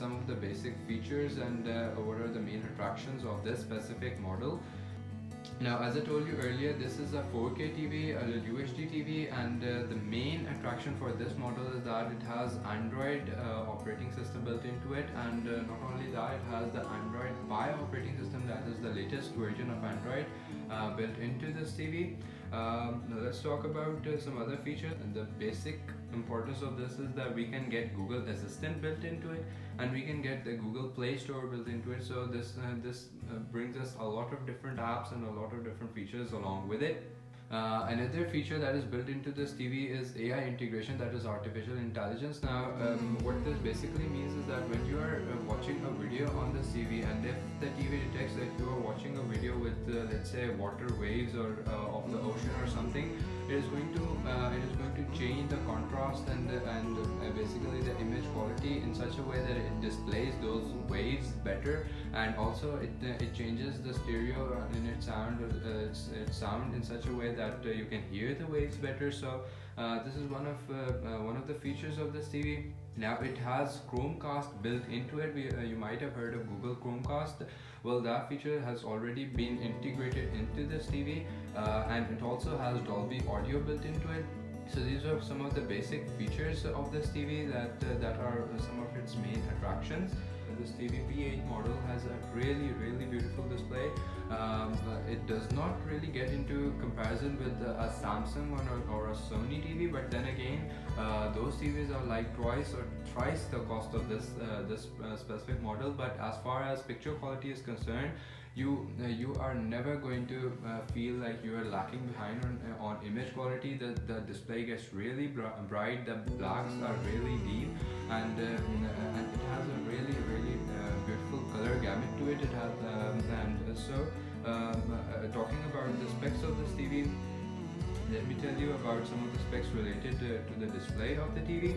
some of the basic features and what are the main attractions of this specific model. Now, as I told you earlier, this is a 4K TV, a UHD TV, and the main attraction for this model is that it has Android operating system built into it, and not only that, it has the Android Pie operating system, that is the latest version of Android built into this TV. Now let's talk about some other features. And the basic importance of this is that we can get Google Assistant built into it, and we can get the Google Play Store built into it. So this brings us a lot of different apps and a lot of different features along with it. Another feature that is built into this TV is AI integration, that is artificial intelligence. Now, what this basically means is that when you are watching a video on this TV, and if the TV detects that you are watching a video with, let's say, water waves or of the ocean or something, it is going to change the contrast and basically the image quality in such a way that it displays those waves better, and also it changes the stereo in its sound in such a way that you can hear the waves better. So this is one of the features of this TV. Now it has Chromecast built into it. You might have heard of Google Chromecast. Well, that feature has already been integrated into this TV, and it also has Dolby Audio built into it. So these are some of the basic features of this TV that are some of its main attractions. This TV P8 model has a really beautiful display. It does not really get into comparison with a Samsung or a Sony TV, but then again, those TVs are like twice or thrice the cost of this specific model. But as far as picture quality is concerned, you are never going to feel like you are lacking behind on image quality. The display gets really bright, the blacks are really deep, and it has a really beautiful color gamut to it. It has talking about the specs of this TV, let me tell you about some of the specs related to the display of the TV.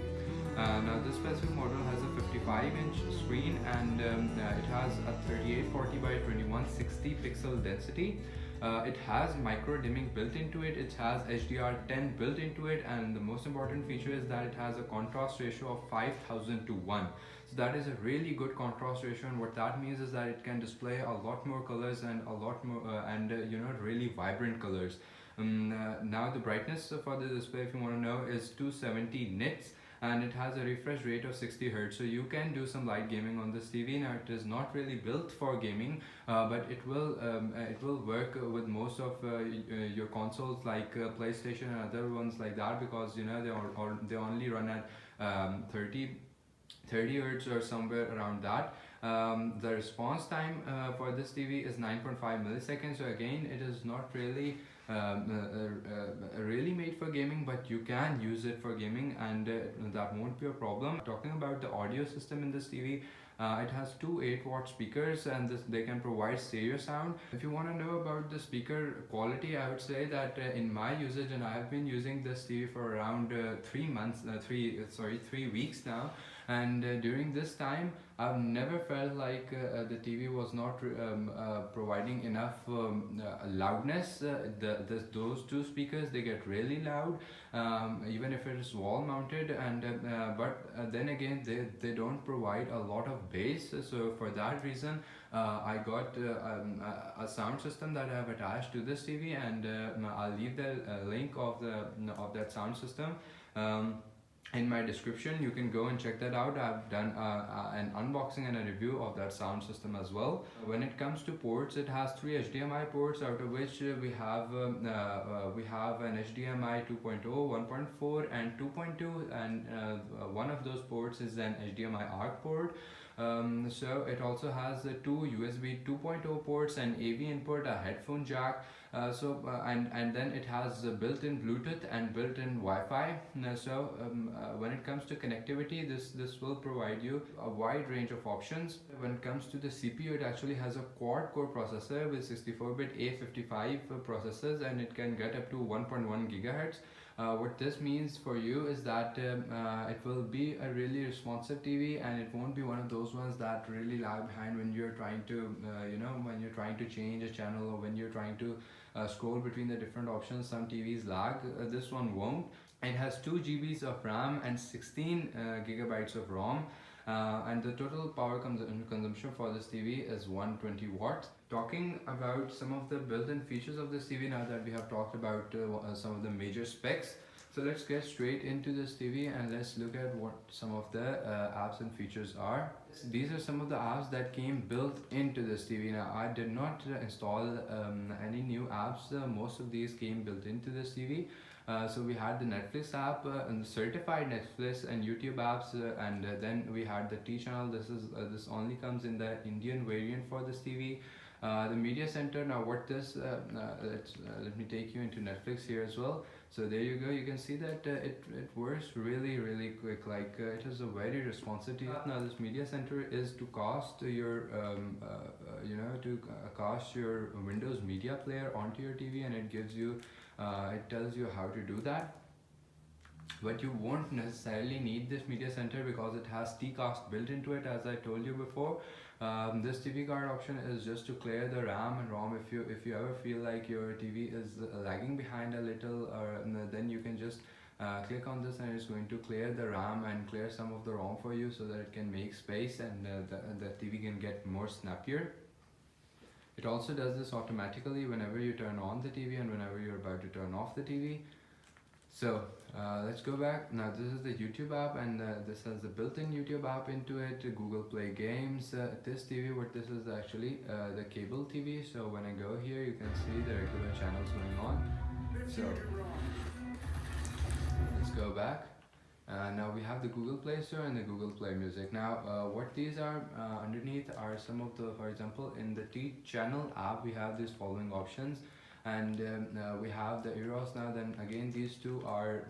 Now this specific model has a 55-inch screen, and it has a 3840 by 2160 pixel density. It has micro dimming built into it. It has HDR10 built into it, and the most important feature is that it has a contrast ratio of 5000 to 1. So that is a really good contrast ratio, and what that means is that it can display a lot more colors and a lot more really vibrant colors. Now the brightness for the display, if you want to know, is 270 nits, and it has a refresh rate of 60 Hz. So you can do some light gaming on this TV. Now it is not really built for gaming, but it will work with most of your consoles like PlayStation and other ones like that, because they only run at 30 Hz or somewhere around that. The response time for this TV is 9.5 milliseconds. So again, it is not really really made for gaming, but you can use it for gaming, and that won't be a problem. Talking about the audio system in this TV, it has two 8-watt speakers, and they can provide stereo sound. If you want to know about the speaker quality, I would say that in my usage, and I have been using this TV for around 3 weeks now, and during this time I've never felt like the TV was not providing enough loudness. Those two speakers, they get really loud, even if it is wall mounted, and but then again, they don't provide a lot of bass. So for that reason, I got a sound system that I have attached to this TV, and I'll leave the link of that sound system in my description. You can go and check that out. I've done an unboxing and a review of that sound system as well. When it comes to ports, it has 3 HDMI ports, out of which we have an HDMI 2.0, 1.4 and 2.2, and one of those ports is an HDMI ARC port. So it also has two USB 2.0 ports, an AV input, a headphone jack, and then it has built-in Bluetooth and built-in Wi-Fi. When it comes to connectivity, this will provide you a wide range of options. When it comes to the CPU, it actually has a quad-core processor with 64-bit A55 processors, and it can get up to 1.1 gigahertz. What this means for you is that it will be a really responsive TV, and it won't be one of those ones that really lag behind when you're trying to when you're trying to change a channel, or when you're trying to scroll between the different options. Some TVs lag, this one won't. It has 2 GBs of RAM and 16 gigabytes of ROM. And the total power consumption for this TV is 120 watts. Talking about some of the built-in features of this TV, now that we have talked about some of the major specs, so let's get straight into this TV and let's look at what some of the apps and features are. These are some of the apps that came built into this TV. Now I did not install any new apps. Most of these came built into this TV. So we had the Netflix app and certified Netflix and YouTube apps, and then we had the T channel. This only comes in the Indian variant for this TV. The media center. Now what this let me take you into Netflix here as well. So there you go, you can see that it works really quick, like it is a very responsive TV. Now this media center is to cast your cast your Windows media player onto your TV, and it gives you it tells you how to do that. But you won't necessarily need this media center because it has Tcast built into it, as I told you before. This TV card option is just to clear the RAM and ROM. If you ever feel like your TV is lagging behind a little, then you can just click on this, and it's going to clear the RAM and clear some of the ROM for you, so that it can make space and the TV can get more snappier. It also does this automatically whenever you turn on the TV and whenever you're about to turn off the TV. So let's go back. Now this is the YouTube app, and this has the built-in YouTube app into it, Google Play Games. This TV, what this is actually the cable TV. So when I go here, you can see the regular channels going on. So let's go back. Now we have the Google Play Store and the Google Play Music. Now what these are underneath are some of the, for example, in the T channel app we have these following options. And we have the Eros. Now then again, these two are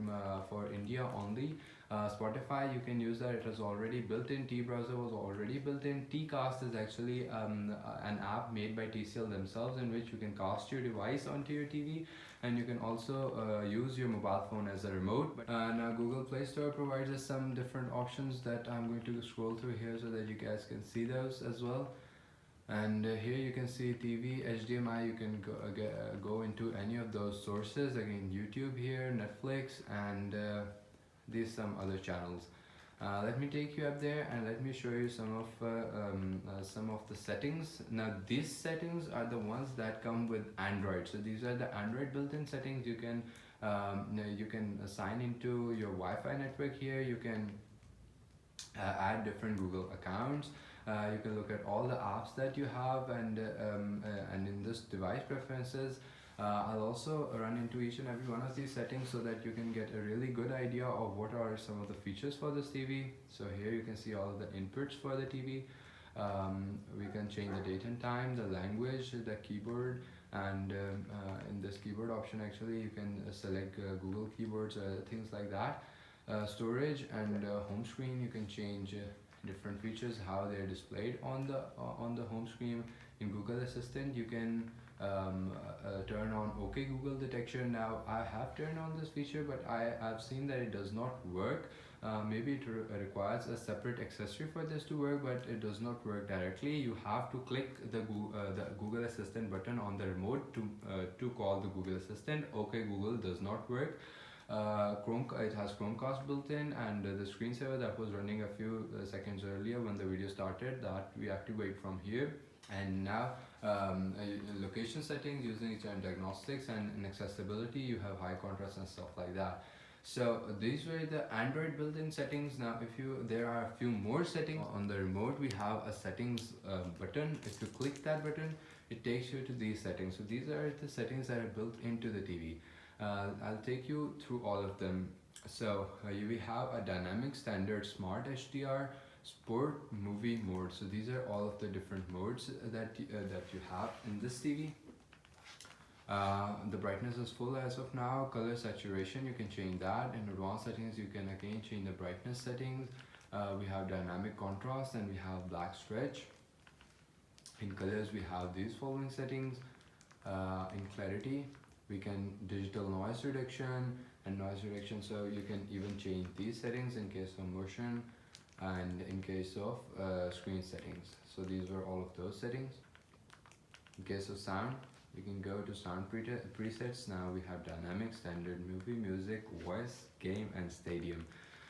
for India only. Spotify, you can use that, it is already built in. T browser was already built in. Tcast is actually an app made by TCL themselves, in which you can cast your device onto your TV, and you can also use your mobile phone as a remote. Now Google Play Store provides us some different options that I'm going to scroll through here so that you guys can see those as well. And here you can see TV, HDMI. You can go into any of those sources. Again, YouTube here, Netflix, and these some other channels. Let me take you up there and let me show you some of the settings. Now these settings are the ones that come with Android. So these are the Android built-in settings. You can sign into your Wi-Fi network here. You can add different Google accounts. You can look at all the apps that you have, and in this device preferences, I'll also run into each and every one of these settings so that you can get a really good idea of what are some of the features for this TV. So here you can see all of the inputs for the TV. We can change the date and time, the language, the keyboard, and in this keyboard option actually you can select Google keyboards, things like that. Storage and home screen, you can change different features, how they're displayed on the home screen. In Google Assistant, you can turn on OK Google detection. Now I have turned on this feature, but I've seen that it does not work. Maybe it requires a separate accessory for this to work, but it does not work directly. You have to click the Google Assistant button on the remote to call the Google Assistant. OK Google does not work. It has Chromecast built in, and the screensaver that was running a few seconds earlier when the video started, that we activate from here. And now location settings, using each and diagnostics, and in accessibility you have high contrast and stuff like that. So these were the Android built-in settings. Now there are a few more settings. On the remote we have a settings button. If you click that button, it takes you to these settings. So these are the settings that are built into the TV. I'll take you through all of them. So we have a dynamic standard smart HDR, sport, movie mode. So these are all of the different modes that you have in this TV. The brightness is full as of now. Color saturation, you can change that. In advanced settings, you can again change the brightness settings. We have dynamic contrast, and we have black stretch. In colors, we have these following settings. In clarity, we can digital noise reduction and noise reduction, so you can even change these settings in case of motion and in case of screen settings. So these were all of those settings. In case of sound, we can go to sound presets. Now we have dynamic, standard, movie, music, voice, game, and stadium.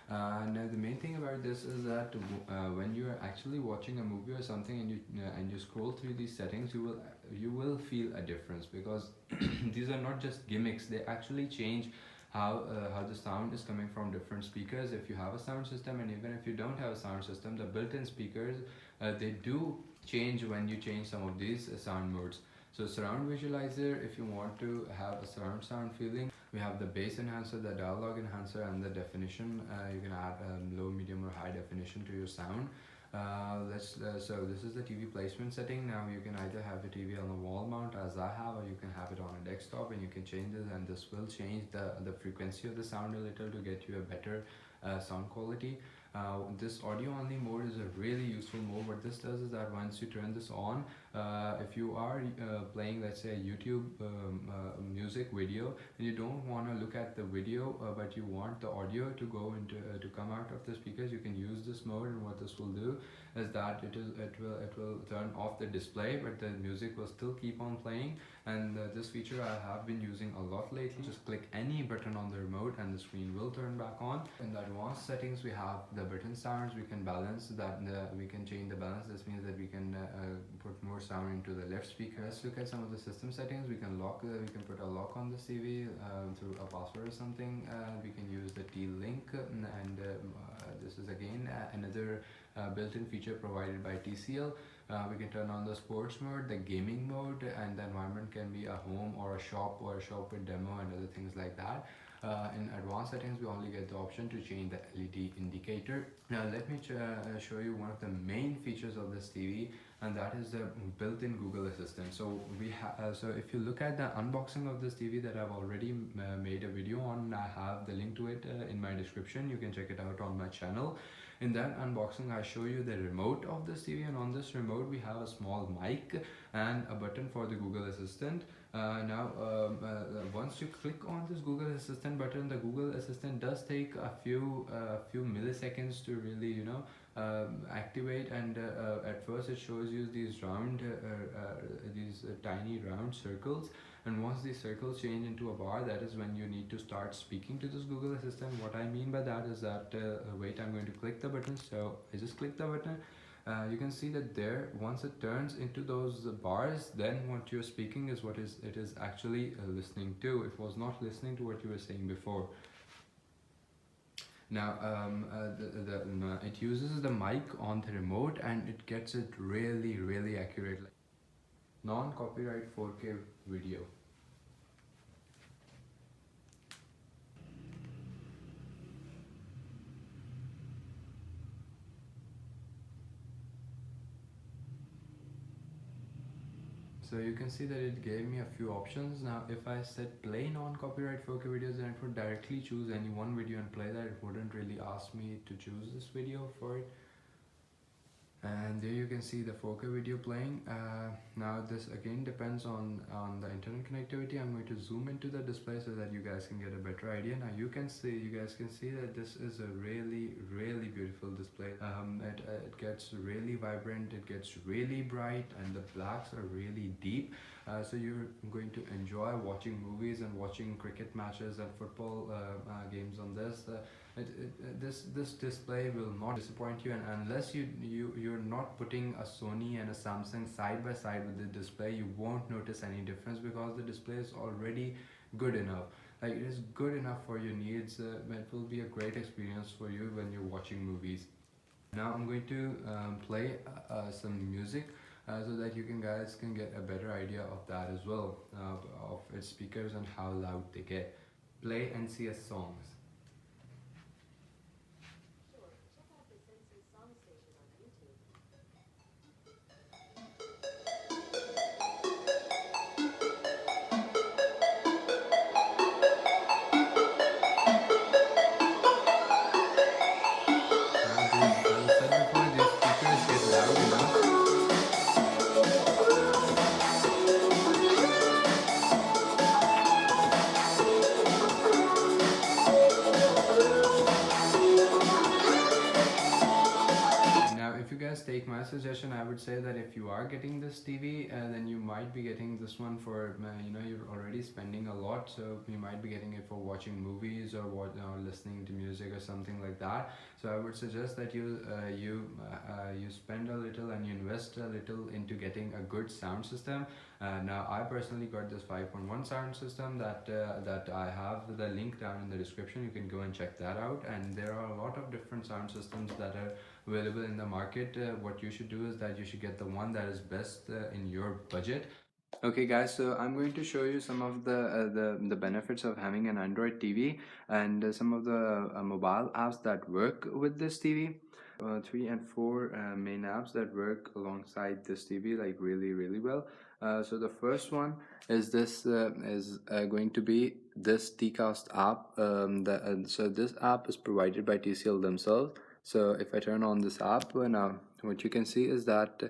Now the main thing about this is that when you are actually watching a movie or something and you scroll through these settings, you will feel a difference, because these are not just gimmicks. They actually change how the sound is coming from different speakers. If you have a sound system, and even if you don't have a sound system, the built-in speakers, they do change when you change some of these sound modes. So surround visualizer, if you want to have a surround sound feeling, we have the bass enhancer, the dialogue enhancer, and the definition. You can add low, medium, or high definition to your sound. So this is the TV placement setting. Now you can either have the TV on a wall mount as I have, or you can have it on a desktop, and you can change this, and this will change the frequency of the sound a little to get you a better sound quality. This audio only mode is a really useful mode. What this does is that once you turn this on, if you are playing, let's say, a YouTube music video, and you don't want to look at the video, but you want the audio to go into to come out of the speakers, you can use this mode. And what this will do is that it will turn off the display, but the music will still keep on playing. And this feature I have been using a lot lately. Just click any button on the remote and the screen will turn back on. In the advanced settings, we have the button sounds. We can balance that. We can change the balance. This means that we can put more sound into the left speaker. Let's look at some of the system settings. We can lock. We can put a lock on the TV through a password or something. We can use the T-Link, and this is again another built-in feature provided by TCL. We can turn on the sports mode, the gaming mode, and the environment can be a home or a shop with demo and other things like that. In advanced settings, we only get the option to change the LED indicator. Now let me show you one of the main features of this TV, and that is the built-in Google Assistant. So so if you look at the unboxing of this TV that I've already made a video on, I have the link to it in my description. You can check it out on my channel. In that unboxing, I show you the remote of this TV, and on this remote we have a small mic and a button for the Google Assistant. Once you click on this Google Assistant button, the Google Assistant does take a few milliseconds to really activate, and at first it shows you these tiny round circles, and once these circles change into a bar, that is when you need to start speaking to this Google Assistant. What I mean by that is that wait, I'm going to click the button. So I just click the button. You can see that there, once it turns into those bars, then what you're speaking is what it is actually listening to. It was not listening to what you were saying before. Now it uses the mic on the remote, and it gets it really accurate, like non-copyright 4K video. So you can see that it gave me a few options. Now if I said play non-copyright 4K videos, then it would directly choose any one video and play that. It wouldn't really ask me to choose this video for it. And there you can see the 4K video playing. Now this again depends on the internet connectivity. I'm going to zoom into the display so that you guys can get a better idea. Now you guys can see that this is a really beautiful display. It gets really vibrant, it gets really bright, and the blacks are really deep. So you're going to enjoy watching movies and watching cricket matches and football games on this. This display will not disappoint you, and unless you're not putting a Sony and a Samsung side by side with the display, you won't notice any difference, because the display is already good enough. Like, it is good enough for your needs. It will be a great experience for you when you're watching movies. Now I'm going to play some music so that you guys can get a better idea of that as well, of its speakers and how loud they get. Play NCS songs. are getting this TV, then you might be getting this one for you're already spending a lot, so you might be getting it for watching movies or listening to music or something like that. So I would suggest that you spend a little and you invest a little into getting a good sound system. Now I personally got this 5.1 sound system that I have the link down in the description. You can go and check that out, and there are a lot of different sound systems that are available in the market. What you should do is that you should get the one that is best in your budget. Okay guys, so I'm going to show you some of the benefits of having an Android TV and some of the mobile apps that work with this TV. 3 and 4 main apps that work alongside this TV like really well. So the first one is this is going to be this TCast app. So this app is provided by TCL themselves. So if I turn on this app now, what you can see is that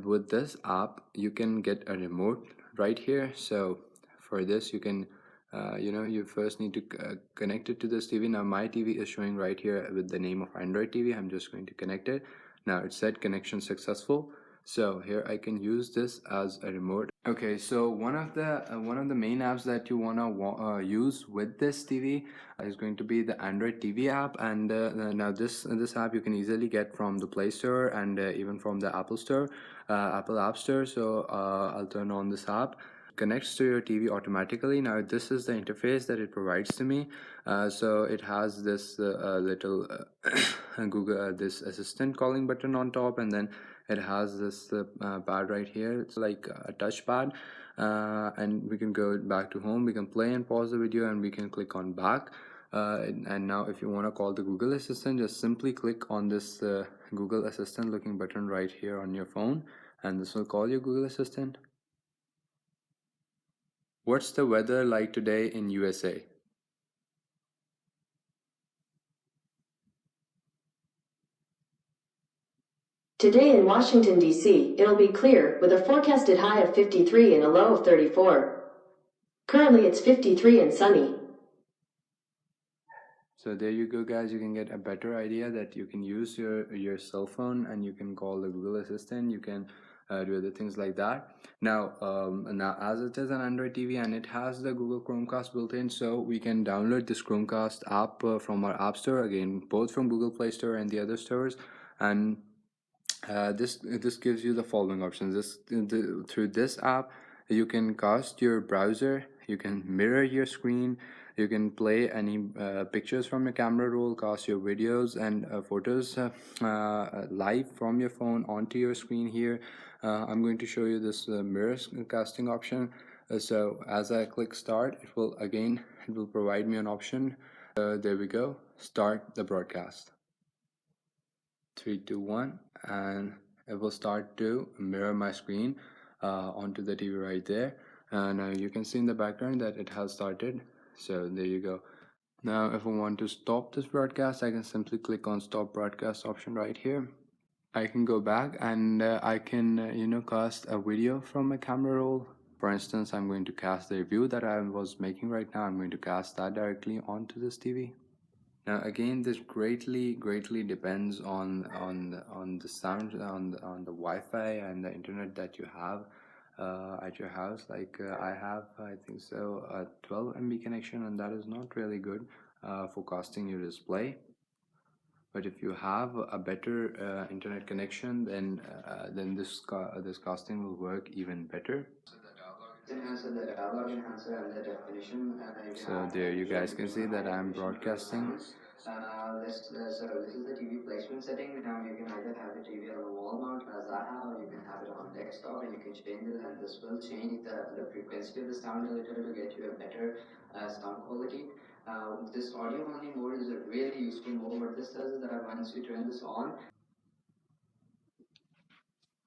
with this app you can get a remote right here. So for this you can you first need to connect it to this TV. Now my TV is showing right here with the name of Android TV. I'm just going to connect it. Now it said connection successful, so here I can use this as a remote. Okay, so one of the main apps that you wanna use with this TV is going to be the Android TV app, and now this app you can easily get from the Play Store and even from the Apple Store, Apple App Store. So I'll turn on this app. Connects to your TV automatically. Now this is the interface that it provides to me. So it has this little Google this assistant calling button on top, and then it has this pad right here. It's like a touch pad, and we can go back to home. We can play and pause the video, and we can click on back. And now if you want to call the Google Assistant, just simply click on this Google Assistant looking button right here on your phone, and this will call your Google Assistant. What's the weather like today in USA? Today in Washington, D.C., it'll be clear with a forecasted high of 53 and a low of 34. Currently it's 53 and sunny. So there you go guys, you can get a better idea that you can use your cell phone and you can call the Google Assistant. You can do other things like that. Now as it is an Android TV and it has the Google Chromecast built in, so we can download this Chromecast app from our App Store, again both from Google Play Store and the other stores. And this gives you the following options. Through this app you can cast your browser, you can mirror your screen, you can play any pictures from your camera roll, cast your videos and photos live from your phone onto your screen here. I'm going to show you this mirror casting option. So as I click start, it will provide me an option. There we go, start the broadcast. 3, 2, 1, and it will start to mirror my screen onto the TV right there. And you can see in the background that it has started. So there you go. Now if I want to stop this broadcast, I can simply click on stop broadcast option right here. I can go back and I can cast a video from my camera roll. For instance, I'm going to cast the review that I was making right now. I'm going to cast that directly onto this TV. Now again, this greatly depends on the sound, on the Wi-Fi and the internet that you have at your house. Like I have, I think so, a 12 MB connection, and that is not really good for casting your display. But if you have a better internet connection, then this casting will work even better. So there you guys can see that I'm broadcasting. So this is the TV placement setting. Now you can either have the TV on the wall mount as I have, or you can have it on desktop, and you can change it, and this will change the frequency of the sound a little to get you a better sound quality. This audio only mode is a really useful mode. What this does is that once you turn this on,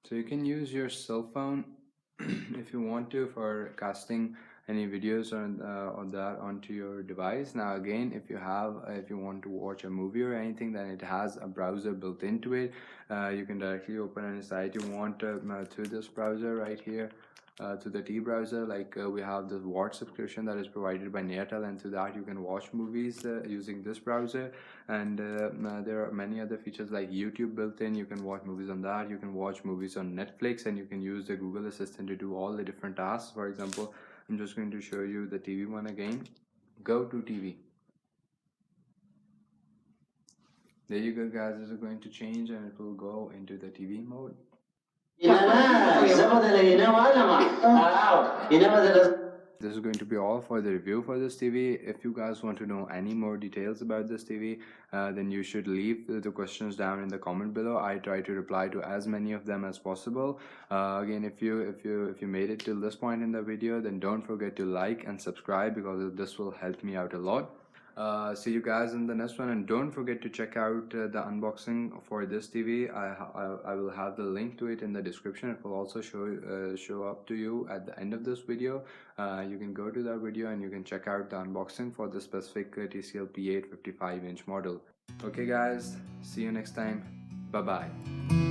so you can use your cell phone if you want to for casting any videos on that onto your device. Now again, if you want to watch a movie or anything, then it has a browser built into it. You can directly open any site you want through this browser right here. to the T browser. Like we have the Watch subscription that is provided by Nairtel, and through that you can watch movies using this browser. And there are many other features like YouTube built in. You can watch movies on that. You can watch movies on Netflix, and you can use the Google Assistant to do all the different tasks. For example, I'm just going to show you the TV one again. Go to TV. There you go, guys. This is going to change and it will go into the TV mode. This is going to be all for the review for this TV. If you guys want to know any more details about this TV, then you should leave the questions down in the comment below. I try to reply to as many of them as possible. Again, if you made it till this point in the video, then don't forget to like and subscribe, because this will help me out a lot. See you guys in the next one, and don't forget to check out the unboxing for this TV. I will have the link to it in the description. It will also show up to you at the end of this video. You can go to that video and you can check out the unboxing for the specific TCL P8 55-inch model. Okay guys, see you next time. Bye bye.